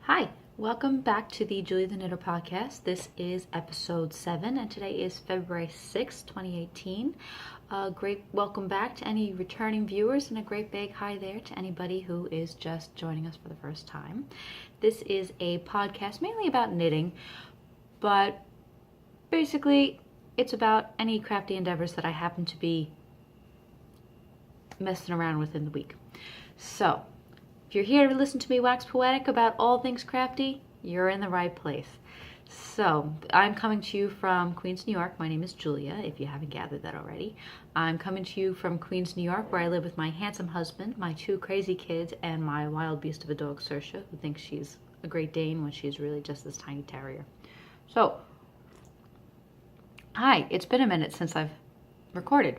Hi, welcome back to the Julia the Knitter podcast. This is episode 7, and today is February 6th, 2018. A great welcome back to any returning viewers, and a great big hi there to anybody who is just joining us for the first time. This is a podcast mainly about knitting, but basically it's about any crafty endeavors that I happen to be messing around with in the week. So, if you're here to listen to me wax poetic about all things crafty, you're in the right place. So, I'm coming to you from Queens, New York. My name is Julia, if you haven't gathered that already. I'm coming to you from Queens, New York, where I live with my handsome husband, my 2 crazy kids, and my wild beast of a dog, Saoirse, who thinks she's a Great Dane when she's really just this tiny terrier. So, hi, it's been a minute since I've recorded.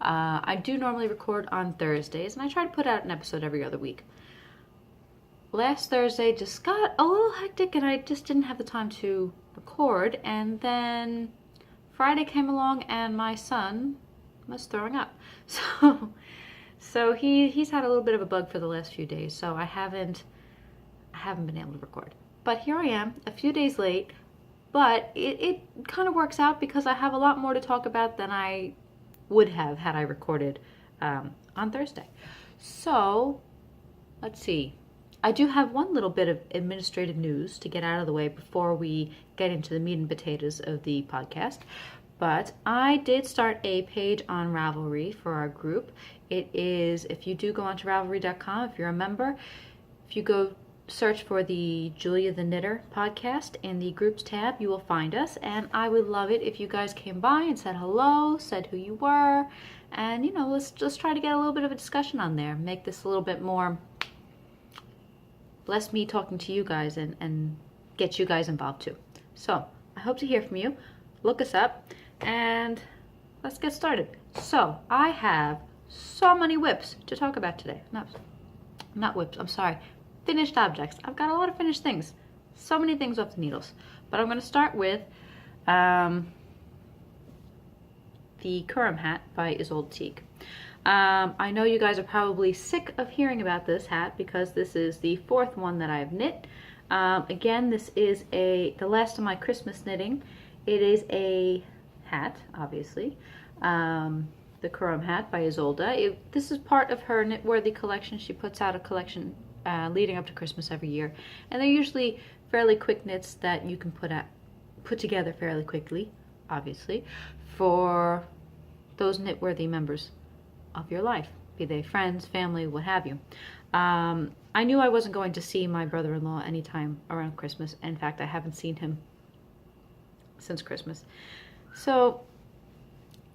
I do normally record on Thursdays, and I try to put out an episode every other week. Last Thursday just got a little hectic and I just didn't have the time to record, and then Friday came along and my son was throwing up. So he's had a little bit of a bug for the last few days, so I haven't been able to record. But here I am, a few days late, but it kind of works out because I have a lot more to talk about than I would have had I recorded on Thursday. So, let's see. I do have one little bit of administrative news to get out of the way before we get into the meat and potatoes of the podcast. But I did start a page on Ravelry for our group. It is, if you do go onto Ravelry.com, if you're a member, if you go search for the Julia the Knitter podcast in the groups tab, you will find us. And I would love it if you guys came by and said hello, said who you were, and let's just try to get a little bit of a discussion on there. Make this a little bit more less me talking to you guys and get you guys involved too. So I hope to hear from you. Look us up and let's get started. So I have so many whips to talk about today. Not whips, I'm sorry. Finished objects. I've got a lot of finished things. So many things off the needles. But I'm going to start with the Curam hat by Ysolda Teague. I know you guys are probably sick of hearing about this hat because this is the 4th one that I've knit. Again, this is the last of my Christmas knitting. It is a hat, obviously. The Curam hat by Ysolda. This is part of her Knitworthy collection. She puts out a collection leading up to Christmas every year. And they're usually fairly quick knits that you can put together fairly quickly, obviously, for those Knitworthy members of your life, be they friends, family, what have you. I knew I wasn't going to see my brother-in-law anytime around Christmas. In fact, I haven't seen him since Christmas. So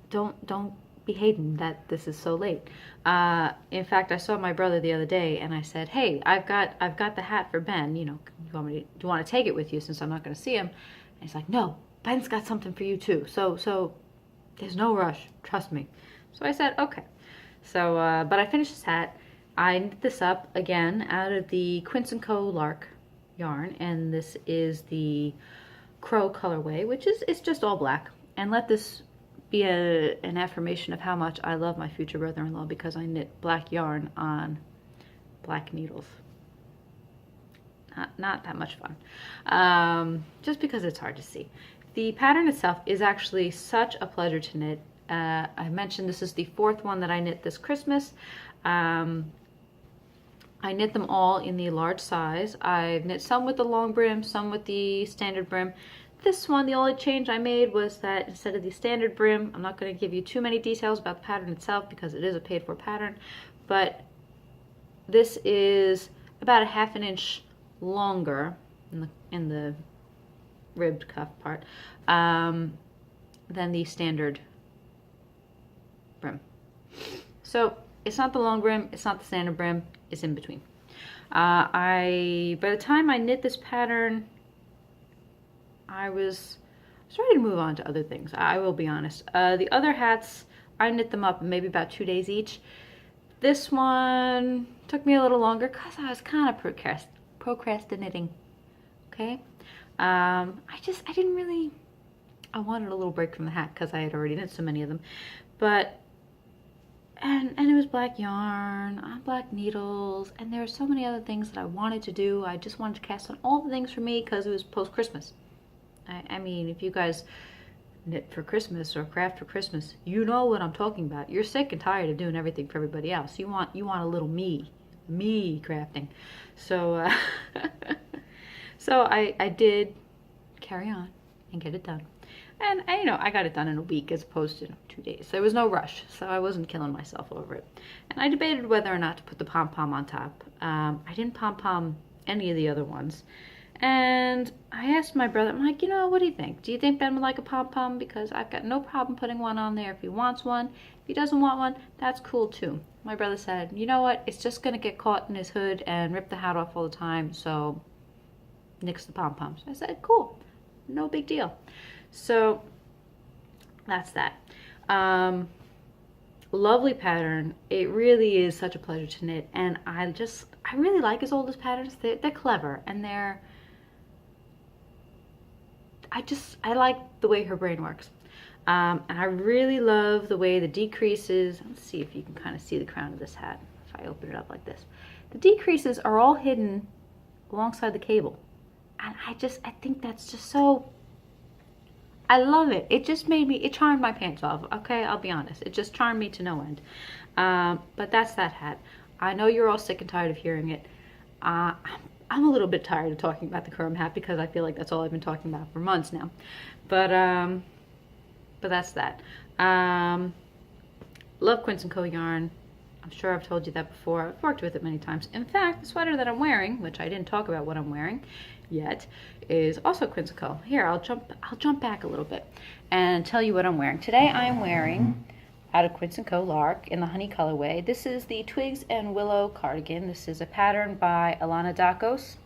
don't be hating that this is so late. In fact, I saw my brother the other day and I said, "Hey, I've got the hat for Ben. Do you want to take it with you since I'm not going to see him?" And he's like, "No, Ben's got something for you too. So there's no rush. Trust me." So I said, "Okay." So, but I finished this hat. I knit this up again out of the Quince & Co. Lark yarn, and this is the Kroy colorway, which is just all black. And let this be an affirmation of how much I love my future brother-in-law because I knit black yarn on black needles. Not that much fun, just because it's hard to see. The pattern itself is actually such a pleasure to knit. I mentioned this is the 4th one that I knit this Christmas. I knit them all in the large size. I've knit some with the long brim, some with the standard brim. This one, the only change I made was that instead of the standard brim, I'm not going to give you too many details about the pattern itself because it is a paid-for pattern, but this is about a ½ inch longer in the ribbed cuff part than the standard brim. So it's not the long brim, it's not the standard brim, it's in between. By the time I knit this pattern, I was ready to move on to other things. I will be honest. The other hats, I knit them up in maybe about 2 days each. This one took me a little longer because I was kind of procrastinating. Okay? I wanted a little break from the hat because I had already knit so many of them. But and it was black yarn, black needles, and there were so many other things that I wanted to do. I just wanted to cast on all the things for me because it was post-Christmas. I mean, if you guys knit for Christmas or craft for Christmas, you know what I'm talking about. You're sick and tired of doing everything for everybody else. You want a little me crafting. So so I did carry on and get it done. And I got it done in a week as opposed to 2 days. There was no rush, so I wasn't killing myself over it. And I debated whether or not to put the pom-pom on top. I didn't pom-pom any of the other ones. And I asked my brother, I'm like, what do you think? Do you think Ben would like a pom-pom? Because I've got no problem putting one on there if he wants one. If he doesn't want one, that's cool too. My brother said, you know what? It's just going to get caught in his hood and rip the hat off all the time, so nix the pom-poms. I said, cool. No big deal. So that's that. Lovely pattern. It really is such a pleasure to knit, and I really like Ysolda's patterns. They're clever, and I like the way her brain works. And I really love the way the decreases, let's see if you can kind of see the crown of this hat if I open it up like this. The decreases are all hidden alongside the cable. And I think that's just so, I love it. It just it charmed my pants off, okay? I'll be honest. It just charmed me to no end. But that's that hat. I know you're all sick and tired of hearing it. I'm a little bit tired of talking about the Curam hat because I feel like that's all I've been talking about for months now. But that's that. Love Quince & Co yarn. I'm sure I've told you that before. I've worked with it many times. In fact, the sweater that I'm wearing, which I didn't talk about what I'm wearing yet, is also Quince & Co. Here, I'll jump back a little bit and tell you what I'm wearing. Today I am wearing, out of Quince & Co. Lark, in the honey colorway. This is the Twigs and Willow cardigan. This is a pattern by Alana Dakos.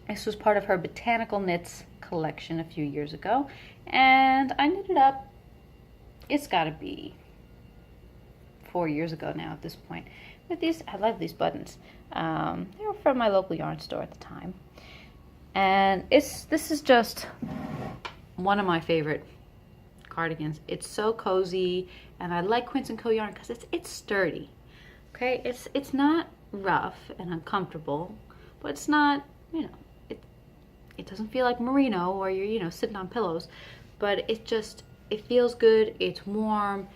This was part of her Botanical Knits collection a few years ago, and I knit it up. It's got to be 4 years ago now at this point. With these, I love these buttons. They were from my local yarn store at the time, and this is just one of my favorite cardigans. It's so cozy, and I like Quince & Co yarn because it's sturdy. Okay, it's not rough and uncomfortable, but it's not, it doesn't feel like Merino or you're sitting on pillows, but it feels good. It's warm.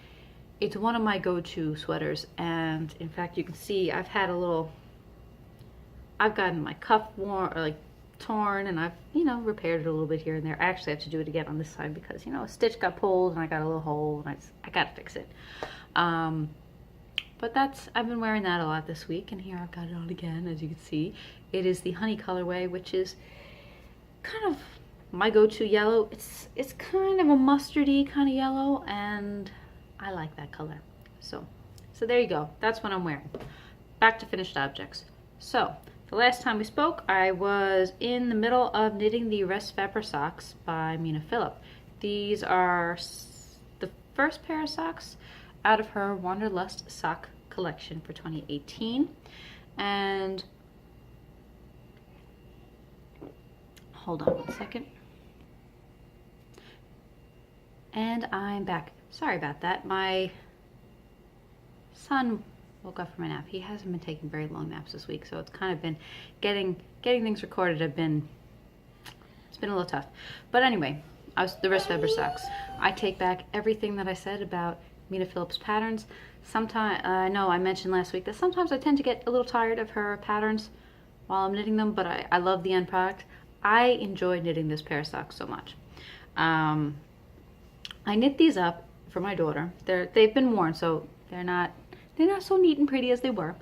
It's one of my go-to sweaters, and in fact, you can see I've gotten my cuff torn, and I've repaired it a little bit here and there. I actually have to do it again on this side because a stitch got pulled and I got a little hole, and I gotta fix it. But I've been wearing that a lot this week, and here I've got it on again. As you can see, it is the honey colorway, which is kind of my go-to yellow. It's kind of a mustardy kind of yellow, and I like that color. So there you go. That's what I'm wearing. Back to finished objects. So the last time we spoke, I was in the middle of knitting the Resfeber socks by Mina Philipp. These are the first pair of socks out of her Wanderlust sock collection for 2018. And hold on one second. And I'm back. Sorry about that. My son woke up from a nap. He hasn't been taking very long naps this week, so it's kind of been getting things recorded. It's been a little tough. But anyway, the Resfeber socks. I take back everything that I said about Mina Philipp's patterns. Sometimes I know I mentioned last week that sometimes I tend to get a little tired of her patterns while I'm knitting them, but I love the end product. I enjoy knitting this pair of socks so much. I knit these up for my daughter. They've been worn, so they're not so neat and pretty as they were.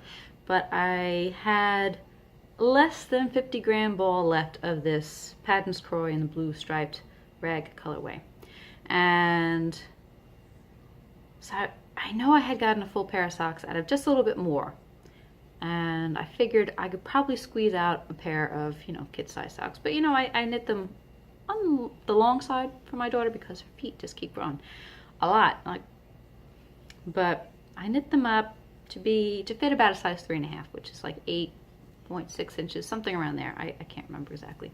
But I had less than 50 gram ball left of this Paton's Kroy in the blue striped rag colorway, and so I know I had gotten a full pair of socks out of just a little bit more, and I figured I could probably squeeze out a pair of kid size socks. But I knit them on the long side for my daughter because her feet just keep growing a lot. But I knit them up to fit about a size 3.5, which is like 8.6 inches, something around there. I can't remember exactly.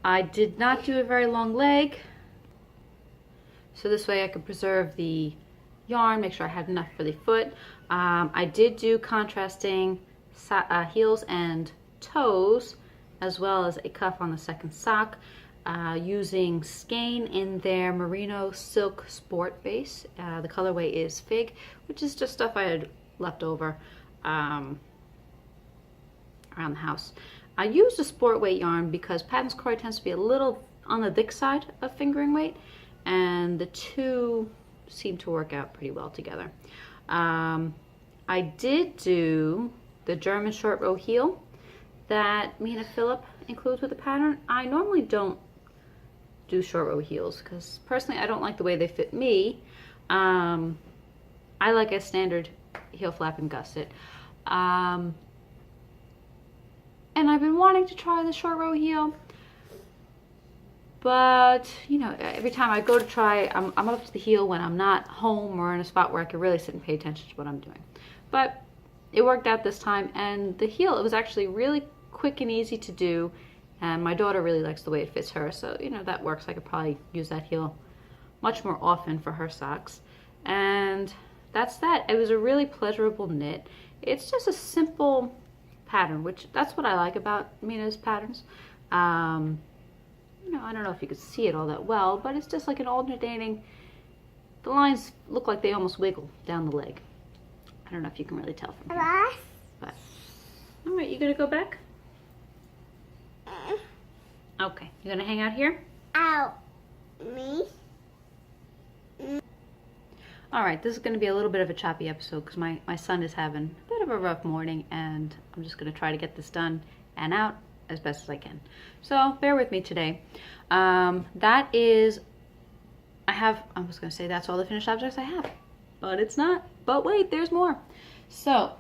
I did not do a very long leg, So this way I could preserve the yarn, make sure I had enough for the foot. I did do contrasting heels and toes, as well as a cuff on the second sock, using Skein in their Merino Silk Sport base. The colorway is Fig, which is just stuff I had left over around the house. I used a sport weight yarn because Paton's Kroy tends to be a little on the thick side of fingering weight, and the two seem to work out pretty well together. I did do the German short row heel that Mina Philipp includes with the pattern. I normally don't do short row heels because personally I don't like the way they fit me. I like a standard heel flap and gusset. And I've been wanting to try the short row heel, but you know, every time I go to try, I'm up to the heel when I'm not home or in a spot where I can really sit and pay attention to what I'm doing. But it worked out this time, and the heel, it was actually really quick and easy to do, and my daughter really likes the way it fits her, so you know, that works. I could probably use that heel much more often for her socks. And that's that. It was a really pleasurable knit. It's just a simple pattern, which that's what I like about Mina's patterns. You know, I don't know if you could see it all that well, but it's just like an alternating, the lines look like they almost wiggle down the leg. I don't know if you can really tell from here. But all right, you gonna go back? Okay, you gonna hang out here? Ow. Me? All right, this is gonna be a little bit of a choppy episode because my son is having a bit of a rough morning, and I'm just gonna try to get this done and out as best as I can. So bear with me today. That is, I was gonna say that's all the finished objects I have, but it's not. But wait, there's more. So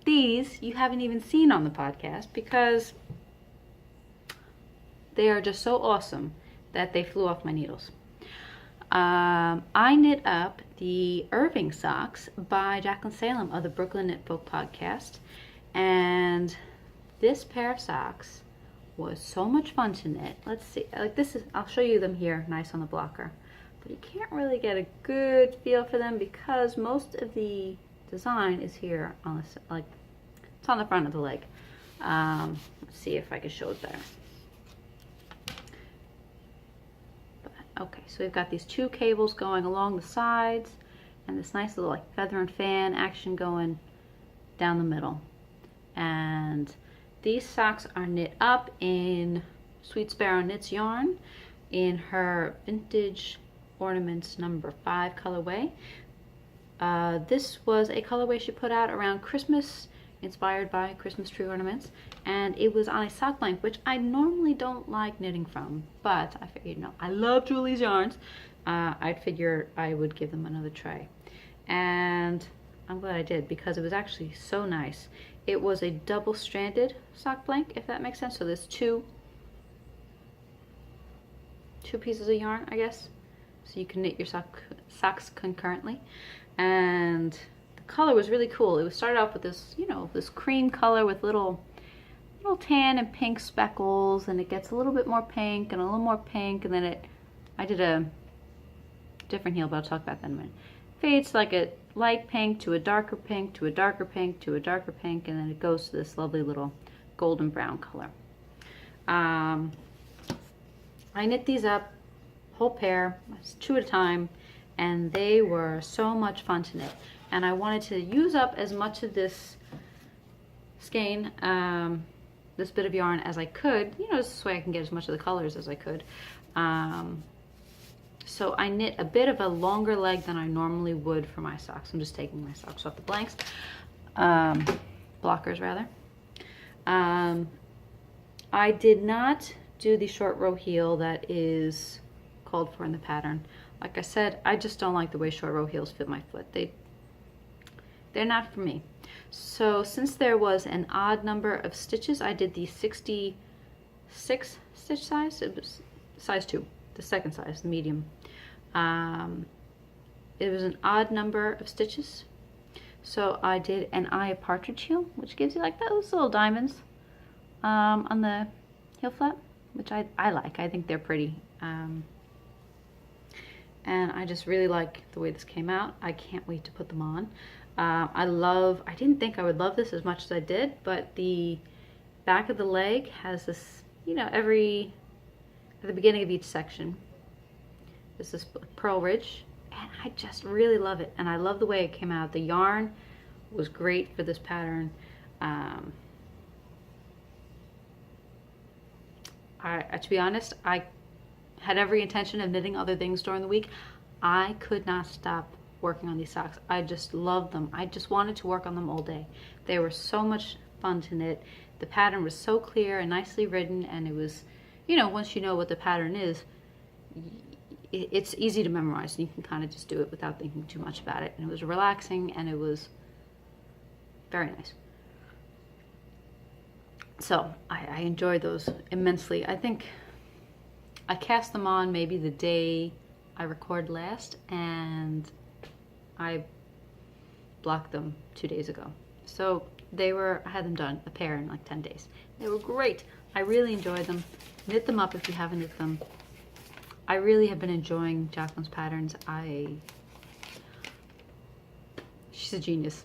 these you haven't even seen on the podcast because they are just so awesome that they flew off my needles. I knit up the Irving Socks by Jaclyn Salem of the Brooklyn Knit Folk podcast, and this pair of socks was so much fun to knit. Let's see, like this is, I'll show you them here nice on the blocker, but you can't really get a good feel for them because most of the design is here on this, like it's on the front of the leg. Let's see if I can show it better. Okay, so we've got these two cables going along the sides and this nice little like feather and fan action going down the middle. And these socks are knit up in Sweet Sparrow Knits yarn in her vintage Ornaments number 5 colorway. This was a colorway she put out around Christmas, inspired by Christmas tree ornaments, and it was on a sock blank, which I normally don't like knitting from, but I figured, you know, I love Julie's yarns. I figured I would give them another try, and I'm glad I did because it was actually so nice. It was a double-stranded sock blank, if that makes sense. So there's two pieces of yarn, I guess, so you can knit your socks concurrently. And the color was really cool. It was started off with this, you know, this cream color with little tan and pink speckles, and it gets a little bit more pink and a little more pink, and then I did a different heel, but I'll talk about that in a minute. Fades like a light pink to a darker pink to a darker pink to a darker pink, and then it goes to this lovely little golden brown color. I knit these up, whole pair, 2 at a time, and they were so much fun to knit. And I wanted to use up as much of this skein, this bit of yarn as I could, you know, this way I can get as much of the colors as I could. So I knit a bit of a longer leg than I normally would for my socks. I'm just taking my socks off the blanks, blockers rather. I did not do the short row heel that is called for in the pattern. Like I said, I just don't like the way short row heels fit my foot. They're not for me. So since there was an odd number of stitches, I did the 66 stitch size. It was size 2, the second size, the medium. It was an odd number of stitches. So I did an eye partridge heel, which gives you like those little diamonds on the heel flap, which I like. I think they're pretty. and I just really like the way this came out. I can't wait to put them on. I didn't think I would love this as much as I did, but the back of the leg has this, you know, at the beginning of each section, there's this pearl ridge, and I just really love it, and I love the way it came out. The yarn was great for this pattern. To be honest, I had every intention of knitting other things during the week. I could not stop working on these socks. I just loved them. I just wanted to work on them all day. They were so much fun to knit. The pattern was so clear and nicely written, and it was, you know, once you know what the pattern is, it's easy to memorize, and you can kind of just do it without thinking too much about it. And it was relaxing, and it was very nice. So I enjoyed those immensely. I think I cast them on maybe the day I recorded last, and I blocked them 2 days ago. So I had them done, a pair, in like 10 days. They were great. I really enjoyed them. Knit them up if you haven't knit them. I really have been enjoying Jaclyn's patterns. She's a genius.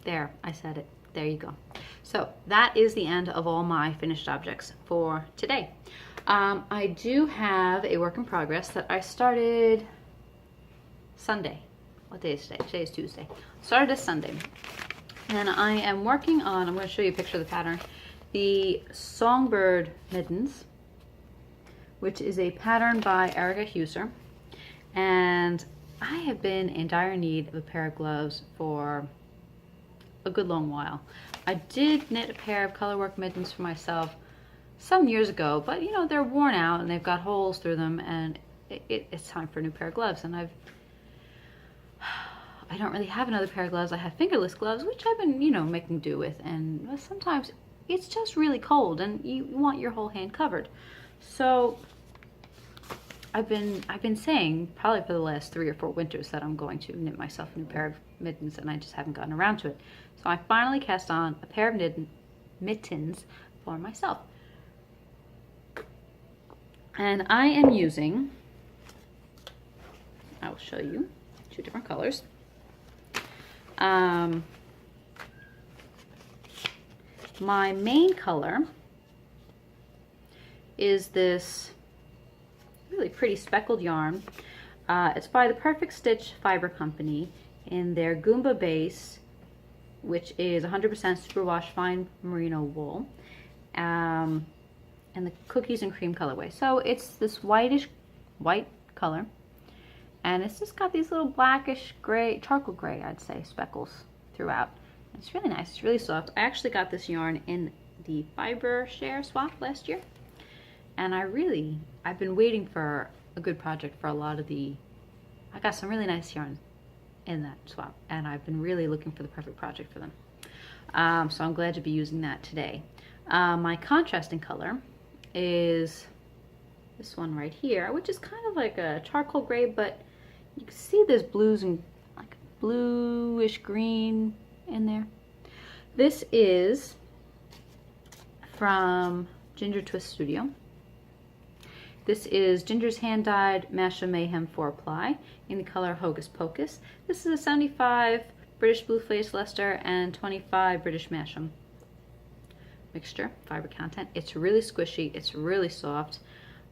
There, I said it. There you go. So that is the end of all my finished objects for today. I do have a work in progress that I started Sunday. What day is today? Today is Tuesday. Started this Sunday. And I am working on, I'm going to show you a picture of the pattern, the Songbird Mittens, which is a pattern by Erica Heusser. And I have been in dire need of a pair of gloves for a good long while. I did knit a pair of colorwork mittens for myself some years ago, but you know, they're worn out and they've got holes through them, and it's time for a new pair of gloves. And I don't really have another pair of gloves. I have fingerless gloves, which I've been, you know, making do with, and sometimes it's just really cold and you want your whole hand covered. So I've been saying probably for the last 3 or 4 winters that I'm going to knit myself a new pair of mittens, and I just haven't gotten around to it. So I finally cast on a pair of mittens for myself. And I am using, I will show you 2 different colors. My main color is this really pretty speckled yarn. It's by the Perfect Stitch Fibre Company in their Goomba base, which is 100% superwash fine merino wool, and the cookies and cream colorway. So it's this white color, and it's just got these little blackish gray, charcoal gray, I'd say, speckles throughout. It's really nice. It's really soft. I actually got this yarn in the Fibre share swap last year, and I've been waiting for a good project for a lot of I got some really nice yarn in that swap, and I've been really looking for the perfect project for them. So I'm glad to be using that today. My contrasting color is this one right here, which is kind of like a charcoal gray, but you can see there's blues and like bluish green in there. This is from Ginger Twist Studio. This is Ginger's hand-dyed Masha Mayhem 4-ply in the color Hocus Pocus. This is a 75 British Blue Face Leicester and 25 British Masham mixture, fiber content. It's really squishy, it's really soft,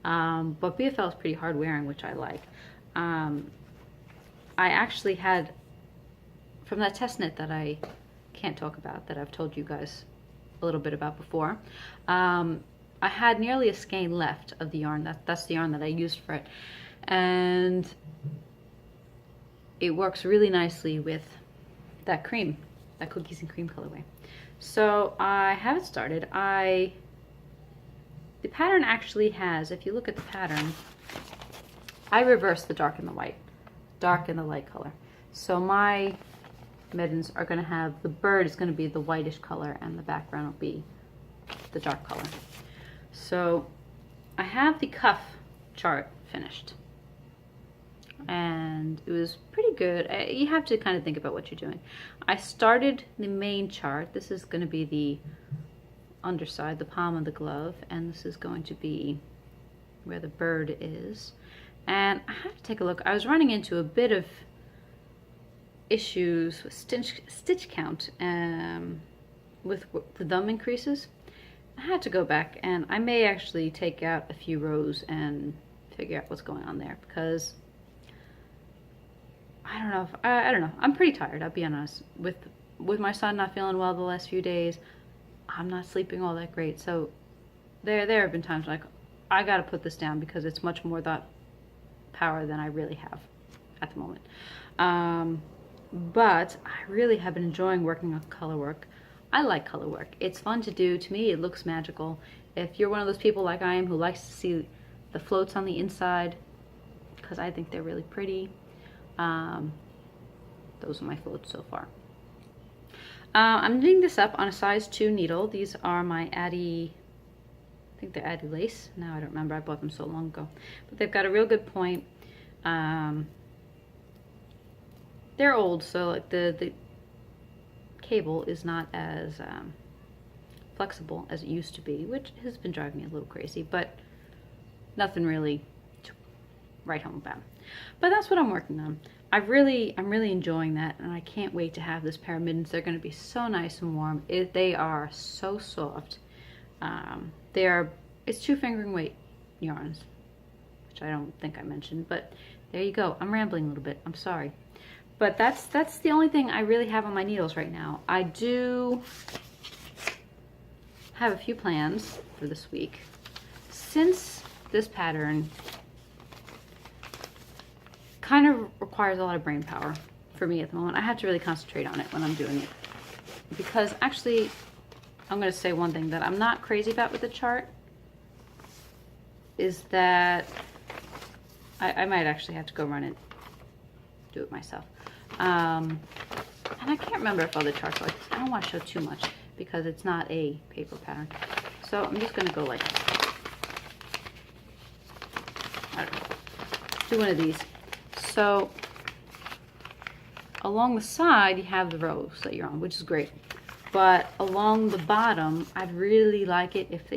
but BFL is pretty hard wearing, which I like. I actually had, from that test knit that I can't talk about, that I've told you guys a little bit about before, I had nearly a skein left of the yarn. That's the yarn that I used for it, and it works really nicely with that cream, that cookies and cream colorway. So I have it started. The pattern actually has, if you look at the pattern, I reversed the dark and the white, dark and the light color. So my mittens are going to have, the bird is going to be the whitish color and the background will be the dark color. So I have the cuff chart finished, and it was pretty good. You have to kind of think about what you're doing. I started the main chart. This is going to be the underside, the palm of the glove, and this is going to be where the bird is. And I have to take a look. I was running into a bit of issues with stitch count with the thumb increases. I had to go back, and I may actually take out a few rows and figure out what's going on there, because I don't know if I don't know. I'm pretty tired, I'll be honest. With my son not feeling well the last few days, I'm not sleeping all that great. So there have been times like I got to put this down because it's much more that power than I really have at the moment. But I really have been enjoying working on color work. I like color work. It's fun to do. To me, it looks magical. If you're one of those people like I am who likes to see the floats on the inside, because I think they're really pretty, those are my floats so far. I'm knitting this up on a size 2 needle. These are my Addy, I think they're Addy lace. Now I don't remember, I bought them so long ago. But they've got a real good point. They're old, so like the cable is not as flexible as it used to be, which has been driving me a little crazy, but nothing really to write home about. But that's what I'm working on. I'm really enjoying that, and I can't wait to have this pair of mittens. They're going to be so nice and warm. They are so soft. It's 2 fingering weight yarns, which I don't think I mentioned, but there you go. I'm rambling a little bit. I'm sorry. But that's the only thing I really have on my needles right now. I do have a few plans for this week. Since this pattern kind of requires a lot of brain power for me at the moment, I have to really concentrate on it when I'm doing it. Because actually, I'm going to say one thing that I'm not crazy about with the chart is that I might actually have to go run it, do it myself. And I can't remember if other charts are like this. I don't want to show too much because it's not a paper pattern. So I'm just going to go like, I don't know, do one of these. So along the side you have the rows that you're on, which is great. But along the bottom, I'd really like it if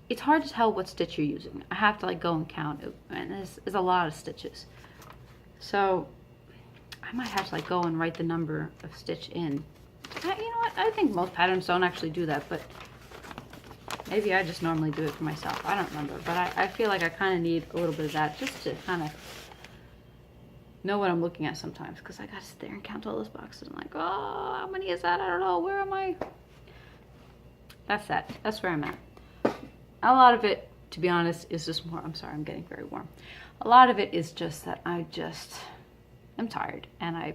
it's hard to tell what stitch you're using. I have to like go and count it, and there's a lot of stitches. So I might have to like go and write the number of stitch in. You know what? I think most patterns don't actually do that, but maybe I just normally do it for myself. I don't remember, but I feel like I kind of need a little bit of that just to kind of know what I'm looking at sometimes, because I got to sit there and count all those boxes. I'm like, oh, how many is that? I don't know. Where am I? That's that. That's where I'm at. A lot of it, to be honest, is just more, I'm sorry, I'm getting very warm. A lot of it is just that I'm tired, and I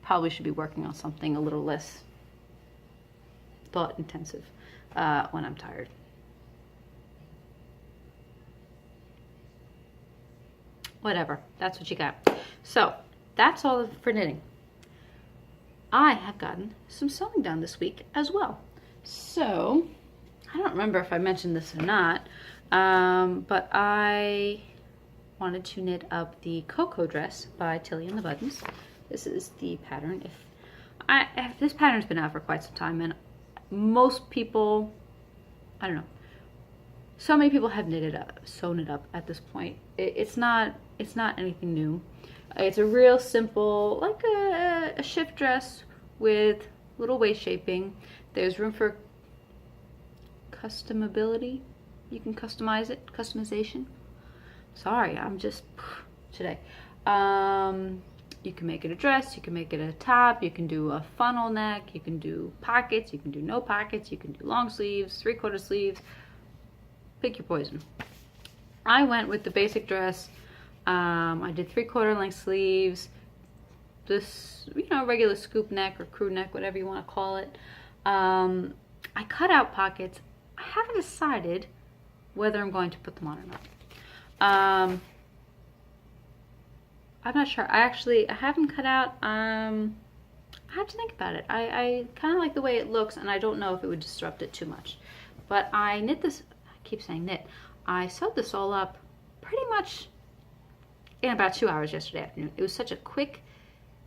probably should be working on something a little less thought intensive when I'm tired. Whatever, that's what you got. So that's all for knitting. I have gotten some sewing done this week as well. So I don't remember if I mentioned this or not, but I wanted to knit up the Cocoa dress by Tilly and the Buttons. This is the pattern. If this pattern's been out for quite some time, and most people, I don't know, so many people have sewn it up at this point. It's not anything new. It's a real simple, like a shift dress with little waist shaping. There's room for customability. You can customize it, customization. Sorry, I'm just today. You can make it a dress, you can make it a top, you can do a funnel neck, you can do pockets, you can do no pockets, you can do long sleeves, 3/4 sleeves. Pick your poison. I went with the basic dress. I did 3/4 length sleeves, this, regular scoop neck or crew neck, whatever you want to call it. I cut out pockets. I haven't decided whether I'm going to put them on or not. I'm not sure. I haven't cut out. I have to think about it. I kind of like the way it looks, and I don't know if it would disrupt it too much. But I knit this, I keep saying knit. I sewed this all up pretty much in about 2 hours yesterday afternoon. It was such a quick,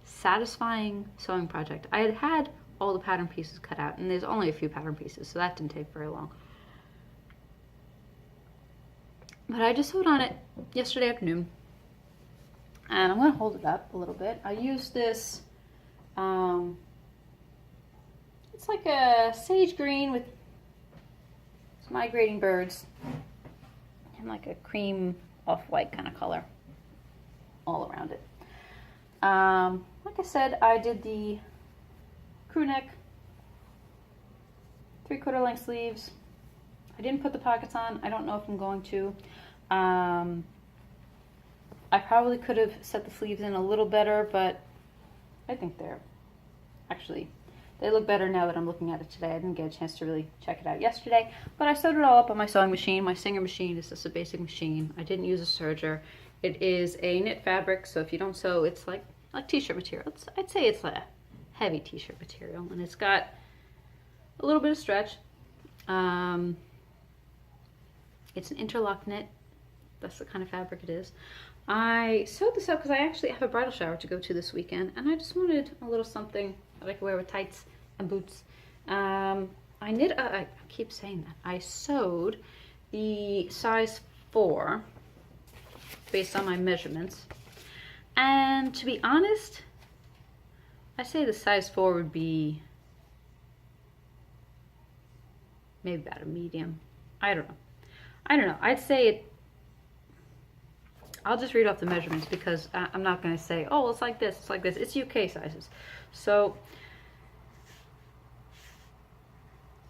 satisfying sewing project. I had all the pattern pieces cut out, and there's only a few pattern pieces, so that didn't take very long. But I just sewed on it yesterday afternoon. And I'm going to hold it up a little bit. I used this, it's like a sage green with some migrating birds and like a cream off-white kind of color all around it. Like I said, I did the crew neck, 3/4 length sleeves. I didn't put the pockets on. I don't know if I'm going to. I probably could have set the sleeves in a little better, but I think they look better now that I'm looking at it today. I didn't get a chance to really check it out yesterday, but I sewed it all up on my sewing machine. My Singer machine is just a basic machine. I didn't use a serger. It is a knit fabric, so if you don't sew, it's like t-shirt material. I'd say it's like a heavy t-shirt material, and it's got a little bit of stretch. It's an interlock knit. That's the kind of fabric it is. I sewed this up because I actually have a bridal shower to go to this weekend, and I just wanted a little something that I could wear with tights and boots. I keep saying that. I sewed the size 4 based on my measurements. And to be honest, I say the size 4 would be maybe about a medium. I don't know. I'd say it. I'll just read off the measurements because I'm not going to say, oh, it's like this, it's like this. It's UK sizes. So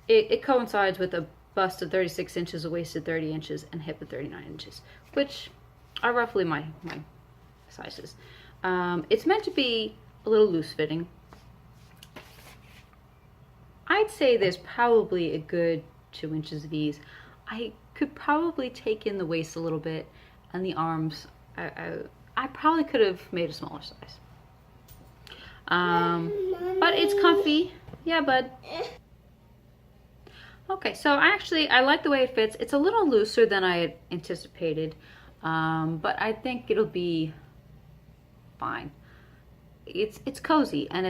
it coincides with a bust of 36 inches, a waist of 30 inches, and hip of 39 inches, which are roughly my sizes. It's meant to be a little loose fitting. I'd say there's probably a good 2 inches of ease. I could probably take in the waist a little bit and the arms. I probably could have made a smaller size. But it's comfy. Yeah, bud. Okay, so I like the way it fits. It's a little looser than I had anticipated, but I think it'll be fine. It's cozy, and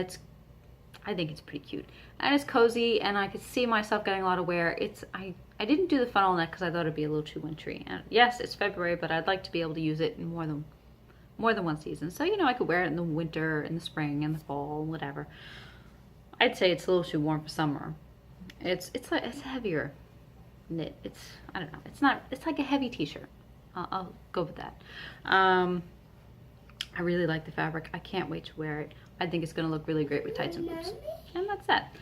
I think it's pretty cute. And it's cozy, and I could see myself getting a lot of wear. I didn't do the funnel neck because I thought it'd be a little too wintry. And yes, it's February, but I'd like to be able to use it in more than one season. So, I could wear it in the winter, in the spring, in the fall, whatever. I'd say it's a little too warm for summer. It's a heavier knit. I don't know. It's like a heavy t-shirt. I'll go with that. I really like the fabric. I can't wait to wear it. I think it's going to look really great with tights and boots. And that's that.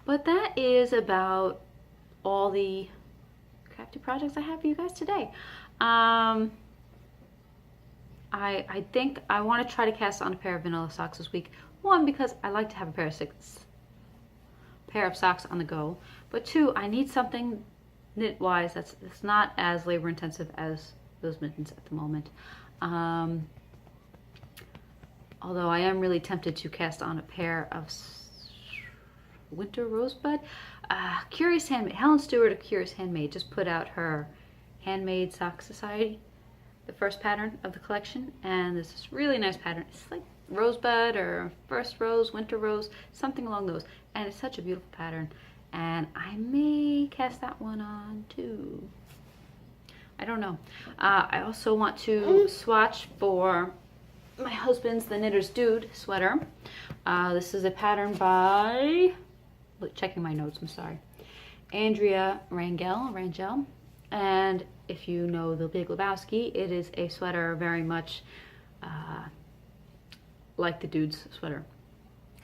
But that is about all the crafty projects I have for you guys today. I think I want to try to cast on a pair of vanilla socks this week. One, because I like to have a pair of socks on the go. But two, I need something knit-wise that's not as labor-intensive as those mittens at the moment. Although I am really tempted to cast on a pair of Winter Rosebud. Curious Handmade. Helen Stewart of Curious Handmade just put out her Handmade Sock Society, the first pattern of the collection, and there's this really nice pattern. It's like Rosebud or First Rose, Winter Rose, something along those, and it's such a beautiful pattern, and I may cast that one on too. I don't know. I also want to swatch for my husband's The Knitter's Dude sweater. This is a pattern by, checking my notes, I'm sorry, Andrea Rangel. And if you know The Big Lebowski, it is a sweater very much like the dude's sweater.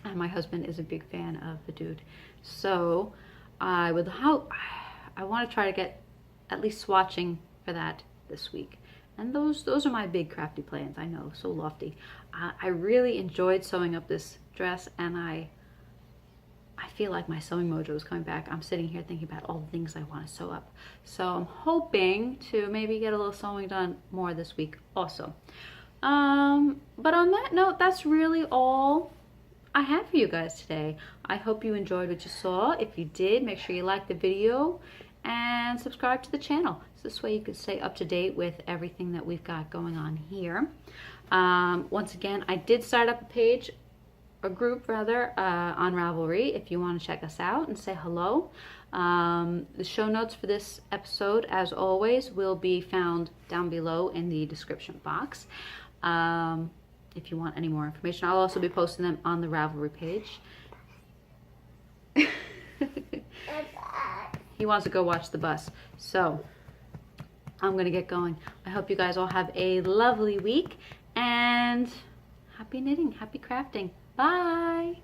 And my husband is a big fan of the dude. So I want to try to get at least swatching for that this week. And those are my big crafty plans. I know, so lofty. I really enjoyed sewing up this dress, and I feel like my sewing mojo is coming back. I'm sitting here thinking about all the things I want to sew up. So I'm hoping to maybe get a little sewing done more this week also. But on that note, that's really all I have for you guys today. I hope you enjoyed what you saw. If you did, make sure you like the video and subscribe to the channel. So this way you can stay up to date with everything that we've got going on here. Once again, I did start up a group rather, on Ravelry if you want to check us out and say hello. The show notes for this episode, as always, will be found down below in the description box. If you want any more information, I'll also be posting them on the Ravelry page. He wants to go watch the bus. So I'm going to get going. I hope you guys all have a lovely week and happy knitting, happy crafting. Bye.